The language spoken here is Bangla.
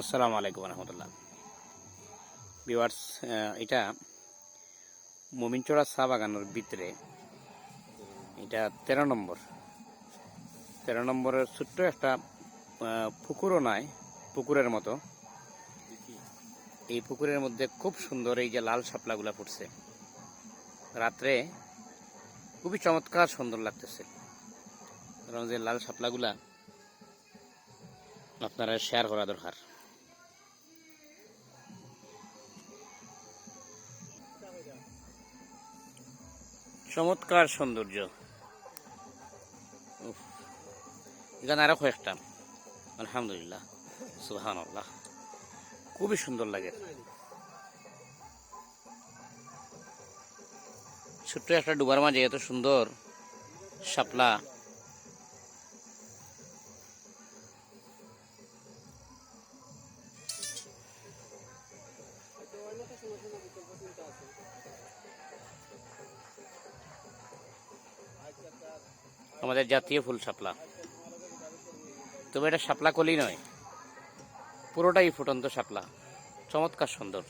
আসসালামু আলাইকুম রহমতুল্লাহ ভিউয়ার্স। এটা মোমিনচড়া চা বাগানের ভিতরে এটা 13 নম্বরের ছোট্ট একটা পুকুরও নাই, পুকুরের মতো। এই পুকুরের মধ্যে খুব সুন্দর এই যে লাল শাপলাগুলা ফুটছে, রাত্রে খুবই চমৎকার সুন্দর লাগতেছে। কারণ যে লাল শাপলাগুলা আপনারা শেয়ার করা দরকার। চমৎকার সৌন্দর্য। এখানে আরো কয়েকটা, আলহামদুলিল্লাহ, সুবহানাল্লাহ, খুবই সুন্দর লাগে। ছোট্ট একটা ডুবার মাঝে এত সুন্দর শাপলা। আমাদের জাতীয় ফুল শাপলা, তবে এটা শাপলা কলি নয়, পুরোটাই ফুটন্ত শাপলা, চমৎকার সুন্দর।